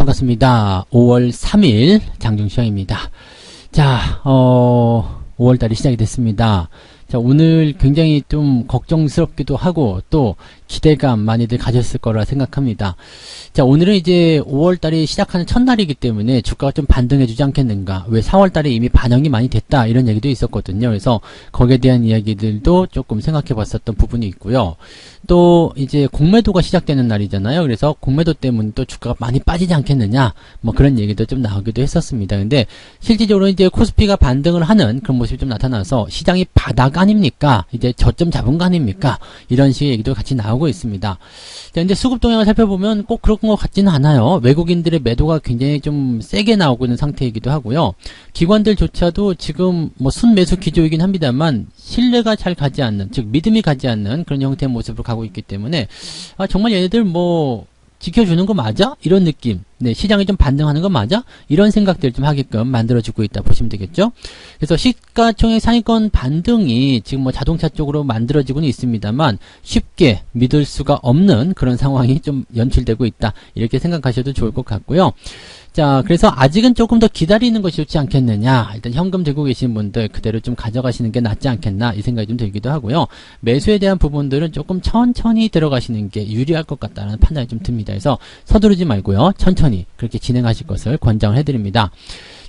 반갑습니다. 5월 3일 장중시황입니다. 자, 5월달이 시작이 됐습니다. 자, 오늘 굉장히 좀 걱정스럽기도 하고 또 기대감 많이들 가졌을 거라 생각합니다. 자, 오늘은 이제 5월달이 시작하는 첫날이기 때문에 주가가 좀 반등해주지 않겠는가. 왜 4월달에 이미 반영이 많이 됐다 이런 얘기도 있었거든요. 그래서 거기에 대한 이야기들도 조금 생각해 봤었던 부분이 있고요. 또 이제 공매도가 시작되는 날이잖아요. 그래서 공매도 때문에 또 주가가 많이 빠지지 않겠느냐 뭐 그런 얘기도 좀 나오기도 했었습니다. 근데 실질적으로 이제 코스피가 반등을 하는 그런 모습이 좀 나타나서 시장이 바닥 아닙니까? 이제 저점 잡은 거 아닙니까? 이런 식의 얘기도 같이 나오고 있습니다. 자, 근데 수급 동향을 살펴보면 꼭 그런 것 같지는 않아요. 외국인들의 매도가 굉장히 좀 세게 나오고 있는 상태이기도 하고요. 기관들조차도 지금 뭐 순매수 기조이긴 합니다만 신뢰가 잘 가지 않는, 즉 믿음이 가지 않는 그런 형태의 모습을 가고 있기 때문에 정말 얘네들 뭐 지켜주는 거 맞아? 이런 느낌. 네, 시장이 좀 반등하는 거 맞아? 이런 생각들 좀 하게끔 만들어지고 있다 보시면 되겠죠. 그래서 시가총액 상위권 반등이 지금 뭐 자동차 쪽으로 만들어지고는 있습니다만 쉽게 믿을 수가 없는 그런 상황이 좀 연출되고 있다. 이렇게 생각하셔도 좋을 것 같고요. 자, 그래서 아직은 조금 더 기다리는 것이 좋지 않겠느냐. 일단 현금 들고 계신 분들 그대로 좀 가져가시는 게 낫지 않겠나 이 생각이 좀 들기도 하고요. 매수에 대한 부분들은 조금 천천히 들어가시는 게 유리할 것 같다는 판단이 좀 듭니다. 그래서 서두르지 말고요. 천천히 그렇게 진행하실 것을 권장을 해드립니다.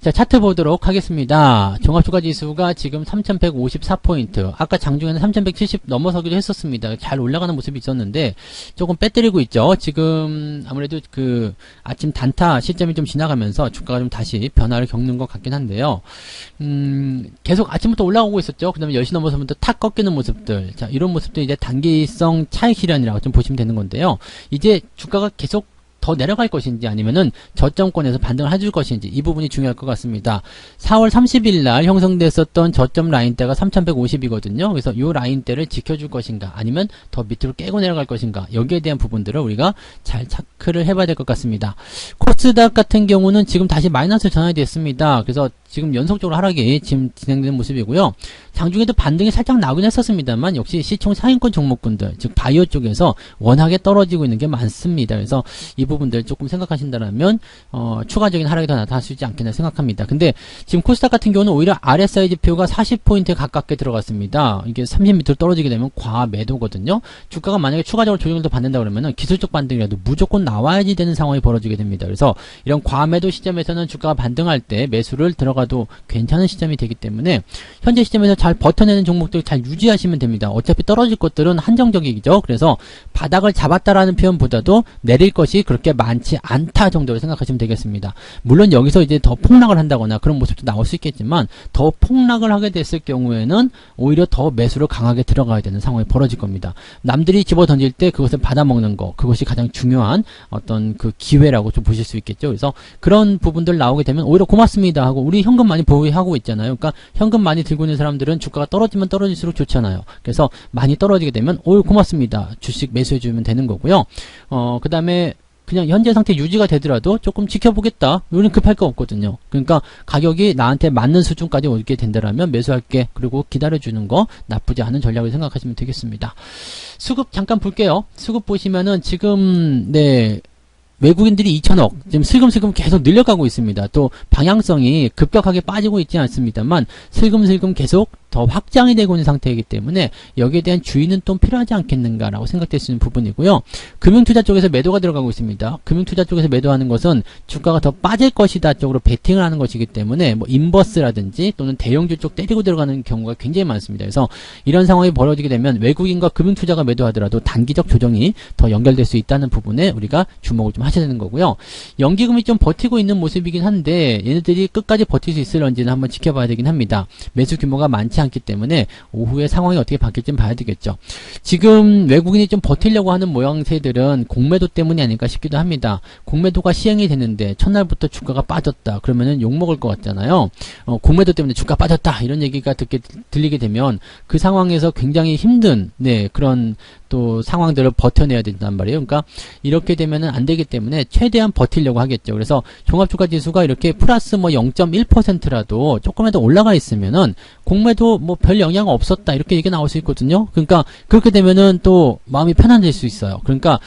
자, 차트 보도록 하겠습니다. 종합주가지수가 지금 3154포인트. 아까 장중에는 3170 넘어서기도 했었습니다. 잘 올라가는 모습이 있었는데 조금 빼뜨리고 있죠. 지금 아무래도 그 아침 단타 시점이 좀 지나가면서 주가가 좀 다시 변화를 겪는 것 같긴 한데요. 계속 아침부터 올라오고 있었죠. 그 다음에 10시 넘어서부터 탁 꺾이는 모습들. 자, 이런 모습도 이제 단기성 차익 실현이라고 좀 보시면 되는 건데요. 이제 주가가 계속 더 내려갈 것인지 아니면은 저점권에서 반등을 해줄 것인지 이 부분이 중요할 것 같습니다. 4월 30일 날 형성됐었던 저점 라인대가 3150이거든요. 그래서 이 라인대를 지켜줄 것인가 아니면 더 밑으로 깨고 내려갈 것인가 여기에 대한 부분들을 우리가 잘 체크를 해봐야 될 것 같습니다. 코스닥 같은 경우는 지금 다시 마이너스 전환이 됐습니다. 그래서 지금 연속적으로 하락이 지금 진행되는 모습이고요. 장중에도 반등이 살짝 나오긴 했었습니다만 역시 시총 상위권 종목군들 즉 바이오 쪽에서 워낙에 떨어지고 있는 게 많습니다. 그래서 이 부분들 조금 생각하신다면 추가적인 하락이 더 나타날 수 있지 않겠나 생각합니다. 근데 지금 코스닥 같은 경우는 오히려 RSI 지표가 40포인트에 가깝게 들어갔습니다. 이게 30m로 떨어지게 되면 과매도거든요. 주가가 만약에 추가적으로 조정을 더 받는다 그러면은 기술적 반등이라도 무조건 나와야지 되는 상황이 벌어지게 됩니다. 그래서 이런 과매도 시점에서는 주가가 반등할 때 매수를 들어가도 괜찮은 시점이 되기 때문에 현재 시점에서 잘 버텨내는 종목들 잘 유지하시면 됩니다. 어차피 떨어질 것들은 한정적이죠. 그래서 바닥을 잡았다라는 표현보다도 내릴 것이 그렇게 많지 않다 정도로 생각하시면 되겠습니다. 물론 여기서 이제 더 폭락을 한다거나 그런 모습도 나올 수 있겠지만 더 폭락을 하게 됐을 경우에는 오히려 더 매수를 강하게 들어가야 되는 상황이 벌어질 겁니다. 남들이 집어 던질 때 그것을 받아먹는 거 그것이 가장 중요한 어떤 그 기회라고 좀 보실 수 있겠죠. 그래서 그런 부분들 나오게 되면 오히려 고맙습니다 하고 우리 현금 많이 보유하고 있잖아요. 그러니까 현금 많이 들고 있는 사람들은 주가가 떨어지면 떨어질수록 좋잖아요. 그래서 많이 떨어지게 되면 오히려 고맙습니다. 주식 매수해주면 되는 거고요. 그 다음에 그냥 현재 상태 유지가 되더라도 조금 지켜보겠다. 우리는 급할 거 없거든요. 그러니까 가격이 나한테 맞는 수준까지 오게 된다라면 매수할게. 그리고 기다려주는 거 나쁘지 않은 전략을 생각하시면 되겠습니다. 수급 잠깐 볼게요. 수급 보시면은 지금 외국인들이 2천억 지금 슬금슬금 계속 늘려가고 있습니다. 또 방향성이 급격하게 빠지고 있지 않습니다만 슬금슬금 계속 더 확장이 되고 있는 상태이기 때문에 여기에 대한 주의는 좀 필요하지 않겠는가라고 생각될 수 있는 부분이고요. 금융투자 쪽에서 매도가 들어가고 있습니다. 금융투자 쪽에서 매도하는 것은 주가가 더 빠질 것이다 쪽으로 베팅을 하는 것이기 때문에 뭐 인버스라든지 또는 대형주 쪽 때리고 들어가는 경우가 굉장히 많습니다. 그래서 이런 상황이 벌어지게 되면 외국인과 금융투자가 매도하더라도 단기적 조정이 더 연결될 수 있다는 부분에 우리가 주목을 좀 하셔야 되는 거고요. 연기금이 좀 버티고 있는 모습이긴 한데 얘네들이 끝까지 버틸 수 있을런지는 한번 지켜봐야 되긴 합니다. 매수 규모가 많지 않기 때문에 오후에 상황이 어떻게 바뀔지는 봐야 되겠죠. 지금 외국인이 좀 버티려고 하는 모양새들은 공매도 때문이 아닐까 싶기도 합니다. 공매도가 시행이 됐는데 첫날부터 주가가 빠졌다. 그러면은 욕먹을 것 같잖아요. 공매도 때문에 주가 빠졌다. 이런 얘기가 들리게 되면 그 상황에서 굉장히 힘든 그런 또 상황들을 버텨내야 된단 말이에요. 그러니까 이렇게 되면은 안 되기 때문에 최대한 버티려고 하겠죠. 그래서 종합주가 지수가 이렇게 플러스 뭐 0.1%라도 조금이라도 올라가 있으면은 공매도 뭐 별 영향 없었다 이렇게 얘기 나올 수 있거든요. 그러니까 그렇게 되면은 또 마음이 편안해질 수 있어요. 그러니까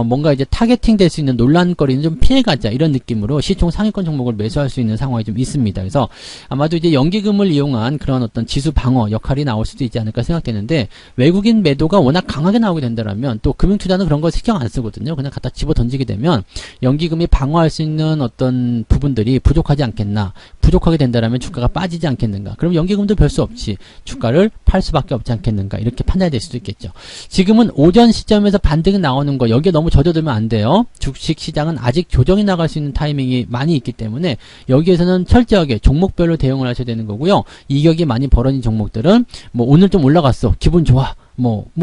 뭔가 이제 타겟팅 될 수 있는 논란거리는 좀 피해가자 이런 느낌으로 시총 상위권 종목을 매수할 수 있는 상황이 좀 있습니다. 그래서 아마도 이제 연기금을 이용한 그런 어떤 지수 방어 역할이 나올 수도 있지 않을까 생각되는데, 외국인 매도가 워낙 강하게 나오게 된다면 또 금융투자는 그런 거 신경 안 쓰거든요. 그냥 갖다 집어 던지게 되면 연기금이 방어할 수 있는 어떤 부분들이 부족하지 않겠나, 부족하게 된다면 주가가 빠지지 않겠는가, 그럼 연기금도 별 수 없이 주가를 팔 수밖에 없지 않겠는가, 이렇게 판단이 될 수도 있겠죠. 지금은 오전 시점에서 반등이 나오는 거 여기에 너무 젖어들면 안 돼요. 주식시장은 아직 조정이 나갈 수 있는 타이밍이 많이 있기 때문에 여기에서는 철저하게 종목별로 대응을 하셔야 되는 거고요. 이격이 많이 벌어진 종목들은 뭐 오늘 좀 올라갔어, 기분 좋아,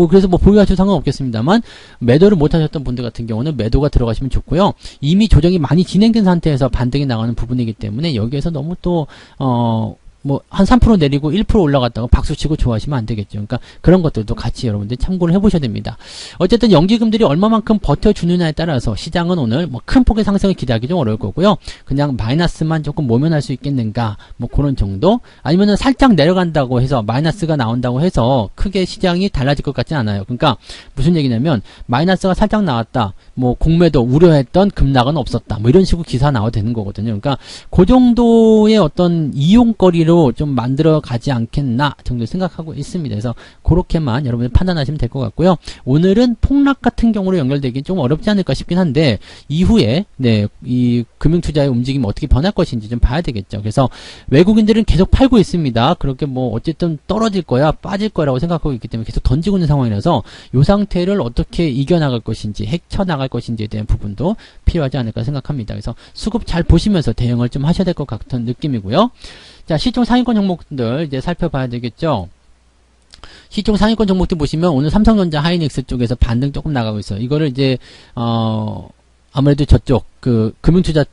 그래서 보유하셔도 상관없겠습니다만, 매도를 못 하셨던 분들 같은 경우는 매도가 들어가시면 좋고요. 이미 조정이 많이 진행된 상태에서 반등이 나가는 부분이기 때문에 여기에서 너무 또, 한 3% 내리고 1% 올라갔다고 박수치고 좋아하시면 안 되겠죠. 그러니까 그런 것들도 같이 여러분들 참고를 해보셔야 됩니다. 어쨌든 연기금들이 얼마만큼 버텨주느냐에 따라서 시장은 오늘 큰 폭의 상승을 기대하기 좀 어려울 거고요. 그냥 마이너스만 조금 모면할 수 있겠는가, 그런 정도? 아니면은 살짝 내려간다고 해서 마이너스가 나온다고 해서 크게 시장이 달라질 것 같지 않아요. 그러니까 무슨 얘기냐면 마이너스가 살짝 나왔다, 공매도 우려했던 급락은 없었다, 이런 식으로 기사 나와도 되는 거거든요. 그러니까 그 정도의 어떤 이용거리로 좀 만들어 가지 않겠나 정도 생각하고 있습니다. 그래서 그렇게만 여러분이 판단하시면 될 것 같고요. 오늘은 폭락 같은 경우로 연결되긴 좀 어렵지 않을까 싶긴 한데, 이후에 이 금융투자의 움직임이 어떻게 변할 것인지 좀 봐야 되겠죠. 그래서 외국인들은 계속 팔고 있습니다. 그렇게 어쨌든 떨어질 거야, 빠질 거라고 생각하고 있기 때문에 계속 던지고 있는 상황이라서 이 상태를 어떻게 이겨나갈 것인지, 헤쳐나갈 것인지에 대한 부분도 필요하지 않을까 생각합니다. 그래서 수급 잘 보시면서 대응을 좀 하셔야 될 것 같은 느낌이고요. 자, 시총 상위권 종목들 이제 살펴봐야 되겠죠. 시총 상위권 종목들 보시면 오늘 삼성전자, 하이닉스 쪽에서 반등 조금 나가고 있어요. 이거를 이제 아무래도 저쪽 금융투자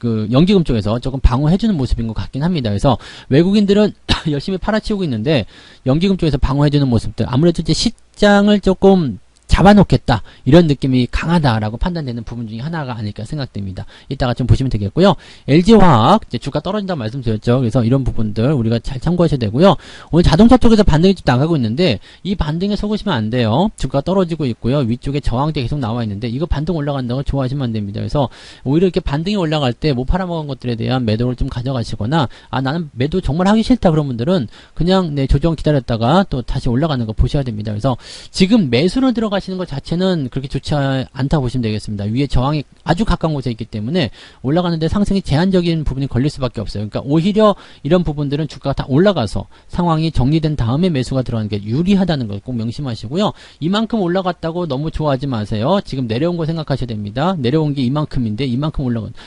연기금 쪽에서 조금 방어해주는 모습인 것 같긴 합니다. 그래서 외국인들은 열심히 팔아치우고 있는데 연기금 쪽에서 방어해주는 모습들, 아무래도 이제 시장을 조금 잡아놓겠다, 이런 느낌이 강하다라고 판단되는 부분 중에 하나가 아닐까 생각됩니다. 이따가 좀 보시면 되겠고요. LG화학 이제 주가 떨어진다고 말씀드렸죠. 그래서 이런 부분들 우리가 잘 참고하셔야 되고요. 오늘 자동차 쪽에서 반등이 좀 나가고 있는데 이 반등에 속으시면 안 돼요. 주가가 떨어지고 있고요. 위쪽에 저항대 계속 나와 있는데 이거 반등 올라간다고 좋아하시면 안 됩니다. 그래서 오히려 이렇게 반등이 올라갈 때 못 팔아먹은 것들에 대한 매도를 좀 가져가시거나, 나는 매도 정말 하기 싫다 그런 분들은 그냥 조정 기다렸다가 또 다시 올라가는 거 보셔야 됩니다. 그래서 지금 매수로 들어가시는 것 자체는 그렇게 좋지 않다고 보시면 되겠습니다. 위에 저항이 아주 가까운 곳에 있기 때문에 올라가는데 상승이 제한적인 부분이 걸릴 수밖에 없어요. 그러니까 오히려 이런 부분들은 주가가 다 올라가서 상황이 정리된 다음에 매수가 들어가는 게 유리하다는 걸 꼭 명심하시고요. 이만큼 올라갔다고 너무 좋아하지 마세요. 지금 내려온 거 생각하셔야 됩니다. 내려온 게 이만큼인데 이만큼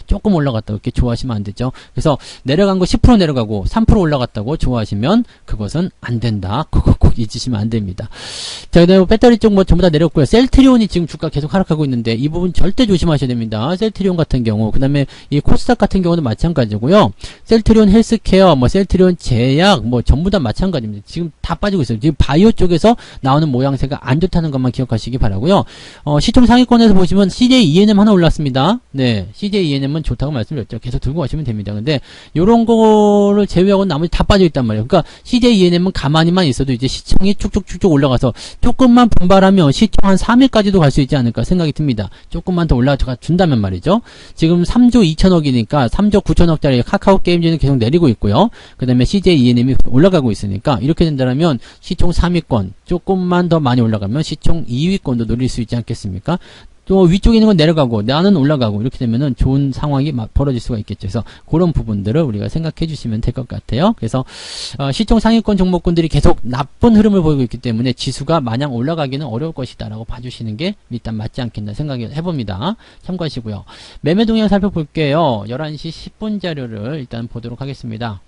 조금 올라갔다고 이렇게 좋아하시면 안 되죠. 그래서 내려간 거 10% 내려가고 3% 올라갔다고 좋아하시면 그것은 안 된다. 그거 꼭 잊으시면 안 됩니다. 자, 그다음에 배터리 쪽 전부 다 내렸고요. 셀트리온이 지금 주가 계속 하락하고 있는데 이 부분 절대 조심하셔야 됩니다. 셀트리온 같은 경우, 그 다음에 이 코스닥 같은 경우는 마찬가지고요. 셀트리온 헬스케어, 셀트리온 제약, 전부 다 마찬가지입니다. 지금 다 빠지고 있어요. 지금 바이오 쪽에서 나오는 모양새가 안 좋다는 것만 기억하시기 바라고요. 시총 상위권에서 보시면 CJ ENM 하나 올랐습니다. 네, CJ ENM은 좋다고 말씀드렸죠. 계속 들고 가시면 됩니다. 근데 요런 거를 제외하고 나머지 다 빠져 있단 말이에요. 그러니까 CJ ENM은 가만히만 있어도 이제 시총이 쭉쭉쭉쭉 올라가서 조금만 분발하면 시총 한 3일까지도 갈 수 있지 않을까 생각이 듭니다. 조금만 더 올라가 준다면 말이죠. 지금 3조 2천억이니까 3조 9천억짜리 카카오 게임즈는 계속 내리고 있고요. 그 다음에 CJ ENM이 올라가고 있으니까 이렇게 된다면 시총 3위권 조금만 더 많이 올라가면 시총 2위권도 노릴 수 있지 않겠습니까? 또 위쪽에 있는 건 내려가고 나는 올라가고 이렇게 되면은 좋은 상황이 벌어질 수가 있겠죠. 그래서 그런 부분들을 우리가 생각해 주시면 될 것 같아요. 그래서 시총 상위권 종목군들이 계속 나쁜 흐름을 보이고 있기 때문에 지수가 마냥 올라가기는 어려울 것이다 라고 봐주시는 게 일단 맞지 않겠나 생각을 해봅니다. 참고하시고요. 매매 동향 살펴볼게요. 11시 10분 자료를 일단 보도록 하겠습니다.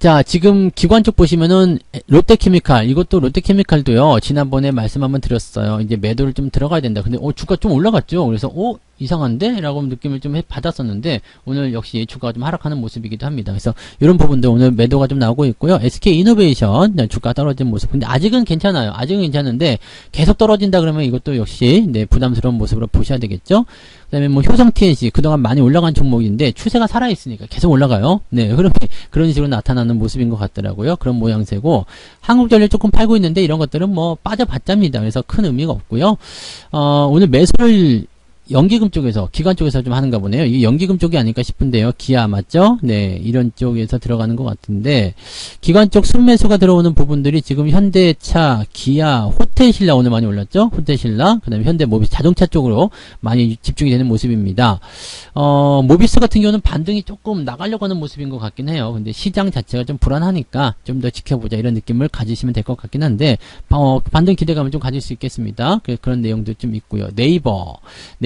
자, 지금 기관 쪽 보시면은 롯데케미칼, 이것도 롯데케미칼도요. 지난번에 말씀 한번 드렸어요. 이제 매도를 좀 들어가야 된다. 근데 주가 좀 올라갔죠. 그래서 이상한데? 라고 느낌을 좀 받았었는데 오늘 역시 주가가 좀 하락하는 모습이기도 합니다. 그래서 이런 부분들 오늘 매도가 좀 나오고 있고요. SK이노베이션 주가 떨어진 모습. 근데 아직은 괜찮아요. 아직은 괜찮은데 계속 떨어진다 그러면 이것도 역시 네, 부담스러운 모습으로 보셔야 되겠죠. 그다음에 뭐 효성 TNC 그동안 많이 올라간 종목인데 추세가 살아 있으니까 계속 올라가요. 네, 흐름이 그런 식으로 나타나는 모습인 것 같더라고요. 그런 모양새고 한국전력 조금 팔고 있는데 이런 것들은 뭐 빠져봤답니다. 그래서 큰 의미가 없고요. 오늘 매수를 연기금 쪽에서, 기관 쪽에서 좀 하는가 보네요. 이게 연기금 쪽이 아닐까 싶은데요. 기아 맞죠? 네, 이런 쪽에서 들어가는 것 같은데, 기관 쪽 순매수가 들어오는 부분들이 지금 현대차, 기아, 호텔신라 오늘 많이 올랐죠? 호텔신라, 그 다음에 현대모비스, 자동차 쪽으로 많이 집중이 되는 모습입니다. 모비스 같은 경우는 반등이 조금 나가려고 하는 모습인 것 같긴 해요. 근데 시장 자체가 좀 불안하니까 좀 더 지켜보자 이런 느낌을 가지시면 될 것 같긴 한데, 반등 기대감을 좀 가질 수 있겠습니다. 그런 내용도 좀 있고요.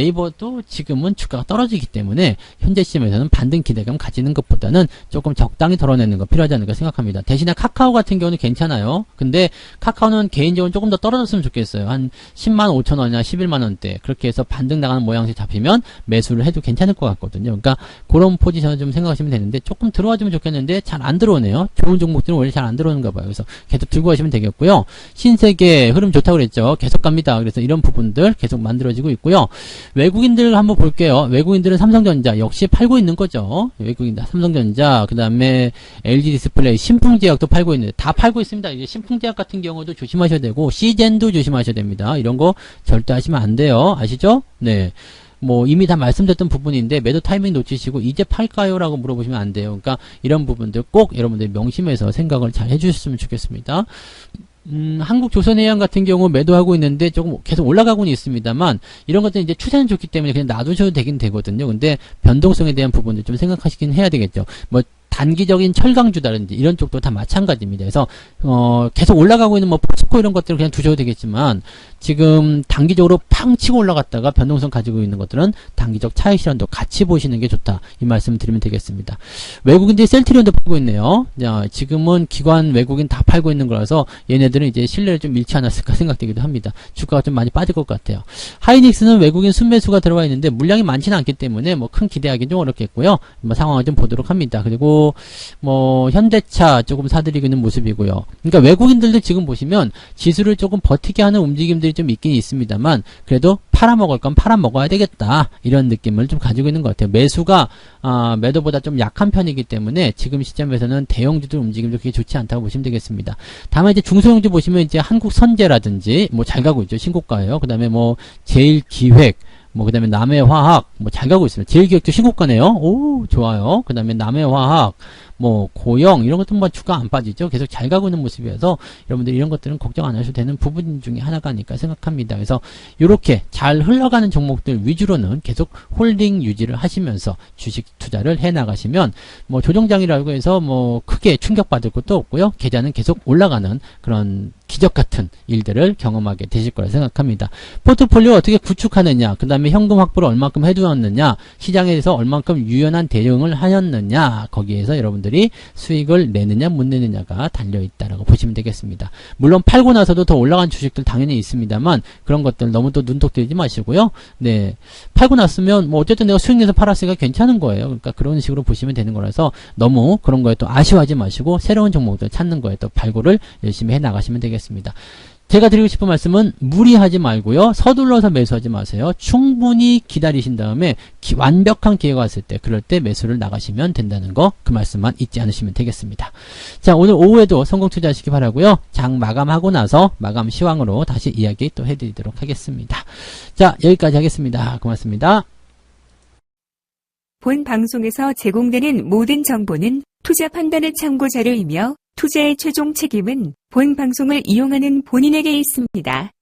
네이버도 지금은 주가가 떨어지기 때문에 현재 시점에서는 반등 기대감 가지는 것보다는 조금 적당히 덜어내는 거 필요하지 않을까 생각합니다. 대신에 카카오 같은 경우는 괜찮아요. 근데 카카오는 개인적으로 조금 더 떨어졌으면 좋겠어요. 한 10만 5천 원이나 11만 원대 그렇게 해서 반등 나가는 모양새 잡히면 매수를 해도 괜찮을 것 같거든요. 그러니까 그런 포지션을 좀 생각하시면 되는데 조금 들어와주면 좋겠는데 잘 안 들어오네요. 좋은 종목들은 원래 잘 안 들어오는가 봐요. 그래서 계속 들고 가시면 되겠고요. 신세계 흐름 좋다고 그랬죠. 계속 갑니다. 그래서 이런 부분들 계속 만들어지고 있고요. 외국인들 한번 볼게요. 외국인들은 삼성전자 역시 팔고 있는 거죠. 외국인들 삼성전자 그 다음에 LG디스플레이 신풍제약도 팔고 있는데 다 팔고 있습니다. 이제 신풍제약 같은 경우도 조심하셔야 되고 시젠도 조심하셔야 됩니다. 이런 거 절대 하시면 안 돼요. 아시죠? 네. 뭐 이미 다 말씀드렸던 부분인데 매도 타이밍 놓치시고 이제 팔까요? 라고 물어보시면 안 돼요. 그러니까 이런 부분들 꼭 여러분들이 명심해서 생각을 잘 해주셨으면 좋겠습니다. 한국조선해양 같은 경우 매도하고 있는데 조금 계속 올라가고는 있습니다만 이런 것들은 이제 추세는 좋기 때문에 그냥 놔두셔도 되긴 되거든요. 근데 변동성에 대한 부분들 좀 생각하시긴 해야 되겠죠. 뭐 단기적인 철강주다든지 이런 쪽도 다 마찬가지입니다. 그래서 계속 올라가고 있는 뭐 포스코 이런 것들을 그냥 두셔도 되겠지만 지금 단기적으로 팡 치고 올라갔다가 변동성 가지고 있는 것들은 단기적 차익 실현도 같이 보시는 게 좋다. 이 말씀을 드리면 되겠습니다. 외국인들이 셀트리온도 팔고 있네요. 자, 지금은 기관 외국인 다 팔고 있는 거라서 얘네들은 이제 신뢰를 좀 잃지 않았을까 생각되기도 합니다. 주가가 좀 많이 빠질 것 같아요. 하이닉스는 외국인 순매수가 들어와 있는데 물량이 많지는 않기 때문에 뭐 큰 기대하기는 좀 어렵겠고요. 뭐 상황을 좀 보도록 합니다. 그리고 뭐 현대차 조금 사들이고 있는 모습이고요. 그러니까 외국인들도 지금 보시면 지수를 조금 버티게 하는 움직임들이 좀 있긴 있습니다만 그래도 팔아먹을 건 팔아먹어야 되겠다 이런 느낌을 좀 가지고 있는 것 같아요. 매수가 매도보다 좀 약한 편이기 때문에 지금 시점에서는 대형주들 움직임도 그렇게 좋지 않다고 보시면 되겠습니다. 다만 이제 중소형주 보시면 이제 한국선제라든지 뭐 잘 가고 있죠. 신고가예요. 그 다음에 뭐 제일기획 뭐 그 다음에 남해화학 뭐 잘 가고 있습니다. 제일기획도 신고가네요. 오 좋아요. 그 다음에 남해화학 뭐 고영 이런 것들은 뭐 주가 안 빠지죠. 계속 잘 가고 있는 모습이어서 여러분들 이런 것들은 걱정 안 하셔도 되는 부분 중에 하나가 아닐까 생각합니다. 그래서 이렇게 잘 흘러가는 종목들 위주로는 계속 홀딩 유지를 하시면서 주식 투자를 해 나가시면 뭐 조정장이라고 해서 뭐 크게 충격받을 것도 없고요. 계좌는 계속 올라가는 그런 기적 같은 일들을 경험하게 되실 거라 생각합니다. 포트폴리오 어떻게 구축하느냐, 그 다음에 현금 확보를 얼만큼 해두었느냐, 시장에서 얼만큼 유연한 대응을 하였느냐, 거기에서 여러분들이 수익을 내느냐 못 내느냐가 달려있다라고 보시면 되겠습니다. 물론 팔고 나서도 더 올라간 주식들 당연히 있습니다만 그런 것들 너무 또 눈독 들이지 마시고요. 네, 팔고 났으면 뭐 어쨌든 내가 수익 내서 팔았으니까 괜찮은 거예요. 그러니까 그런 식으로 보시면 되는 거라서 너무 그런 거에 또 아쉬워하지 마시고 새로운 종목들 찾는 거에 또 발굴을 열심히 해 나가시면 되겠습니다. 제가 드리고 싶은 말씀은 무리하지 말고요. 서둘러서 매수하지 마세요. 충분히 기다리신 다음에 완벽한 기회가 왔을 때 그럴 때 매수를 나가시면 된다는 거 그 말씀만 잊지 않으시면 되겠습니다. 자, 오늘 오후에도 성공 투자하시기 바라고요. 장 마감하고 나서 마감 시황으로 다시 이야기 또 해드리도록 하겠습니다. 자, 여기까지 하겠습니다. 고맙습니다. 본 방송에서 제공되는 모든 정보는 투자 판단의 참고 자료이며 투자의 최종 책임은 본 방송을 이용하는 본인에게 있습니다.